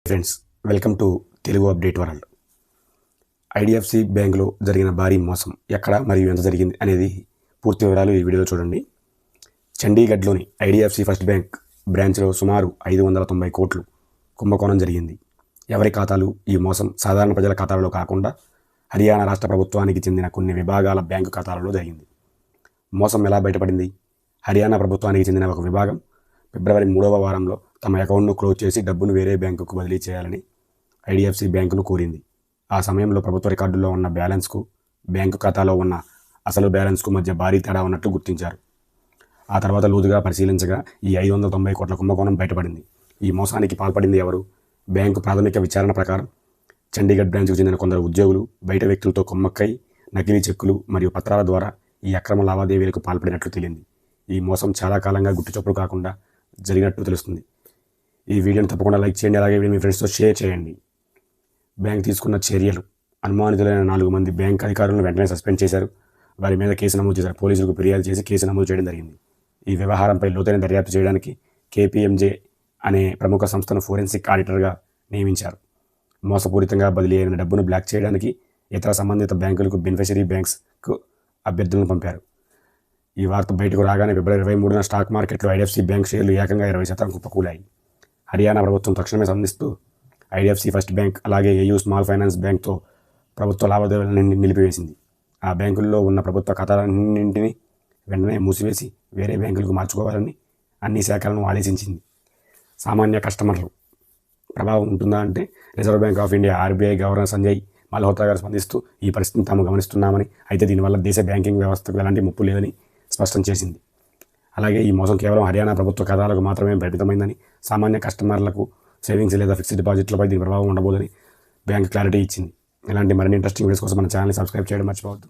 Friends, welcome to Telugu update world. IDFC బ్యాంకులో జరిగిన భారీ మోసం ఎక్కడ మరియు ఎంత జరిగింది అనేది పూర్తి వివరాలు ఈ వీడియోలో చూడండి. చండీగఢ్లోని ఐడిఎఫ్సి ఫస్ట్ బ్యాంక్ బ్రాంచ్లో సుమారు 590 కోట్లు కుంభకోణం జరిగింది. ఎవరి ఖాతాలు? ఈ మోసం సాధారణ ప్రజల ఖాతాలలో కాకుండా హర్యానా రాష్ట్ర ప్రభుత్వానికి చెందిన కొన్ని విభాగాల బ్యాంకు ఖాతాలలో జరిగింది. మోసం ఎలా బయటపడింది? హర్యానా ప్రభుత్వానికి చెందిన ఒక విభాగం ఫిబ్రవరి 3వ వారంలో తమ అకౌంట్ను క్లోజ్ చేసి డబ్బును వేరే బ్యాంకుకు బదిలీ చేయాలని ఐడిఎఫ్సి బ్యాంకును కోరింది. ఆ సమయంలో ప్రభుత్వ రికార్డుల్లో ఉన్న బ్యాలెన్స్కు బ్యాంకు ఖాతాలో ఉన్న అసలు బ్యాలెన్స్కు మధ్య భారీ తేడా ఉన్నట్లు గుర్తించారు. ఆ తర్వాత లోతుగా పరిశీలించగా ఈ 590 కోట్ల కుంభకోణం బయటపడింది. ఈ మోసానికి పాల్పడింది ఎవరు? బ్యాంకు ప్రాథమిక విచారణ ప్రకారం చండీగఢ్ బ్రాంచ్కు చెందిన కొందరు ఉద్యోగులు బయట వ్యక్తులతో కొమ్మక్కై నకిలీ చెక్కులు మరియు పత్రాల ద్వారా ఈ అక్రమ లావాదేవీలకు పాల్పడినట్లు తేలింది. ఈ మోసం చాలా కాలంగా గుట్టుచప్పుడు కాకుండా జరిగినట్టు తెలుస్తుంది. ఈ వీడియోని తప్పకుండా లైక్ చేయండి, అలాగే మీ ఫ్రెండ్స్తో షేర్ చేయండి. బ్యాంక్ తీసుకున్న చర్యలు: అనుమానితులైన 4 మంది బ్యాంక్ అధికారులను వెంటనే సస్పెండ్ చేశారు. వారి మీద కేసు నమోదు చేశారు. పోలీసులకు ఫిర్యాదు చేసి కేసు నమోదు చేయడం జరిగింది. ఈ వ్యవహారంపై లోతైన దర్యాప్తు చేయడానికి KPMG అనే ప్రముఖ సంస్థను ఫోరెన్సిక్ ఆడిటర్గా నియమించారు. మోసపూరితంగా బదిలీ అయిన డబ్బును బ్లాక్ చేయడానికి ఇతర సంబంధిత బ్యాంకులకు బెనిఫిషరీ బ్యాంక్స్కు అభ్యర్థులను పంపారు. ఈ వార్త బయటకు రాగానే ఫిబ్రవరి 23న స్టాక్ మార్కెట్లో ఐడిఎఫ్సి బ్యాంక్ షేర్లు ఏకంగా 20% కుప్పకూలాయి. హర్యానా ప్రభుత్వం తక్షణమే స్పందిస్తూ ఐడిఎఫ్సి ఫస్ట్ బ్యాంక్ అలాగే AU స్మాల్ ఫైనాన్స్ బ్యాంక్తో ప్రభుత్వ లావాదేవీలను నిలిపివేసింది. ఆ బ్యాంకుల్లో ఉన్న ప్రభుత్వ ఖాతాలన్నింటినీ వెంటనే మూసివేసి వేరే బ్యాంకులకు మార్చుకోవాలని అన్ని శాఖలను ఆదేశించింది. సామాన్య కస్టమర్లు ప్రభావం ఉంటుందా అంటే, reserve bank of India RBI governor Sanjay Malhotra గారు స్పందిస్తూ ఈ పరిస్థితిని తాము గమనిస్తున్నామని, అయితే దీనివల్ల దేశ బ్యాంకింగ్ వ్యవస్థకు ఎలాంటి ముప్పు లేదని స్పష్టం చేసింది. అలాగే ఈ మోసం కేవలం హర్యానా ప్రభుత్వ ఖాతాలకు మాత్రమే పరిమితమైందని, సామాన్య కస్టమర్లకు సేవింగ్స్ లేదా ఫిక్స్డ్ డిపాజిట్లపై దీని ప్రభావం ఉండబోదని బ్యాంక్ క్లారిటీ ఇచ్చింది. ఇలాంటి మరిన్ని ఇంట్రెస్టింగ్ వీడియోస్ కోసం మన ఛానల్ని సబ్స్క్రైబ్ చేయడం మర్చిపోవద్దు.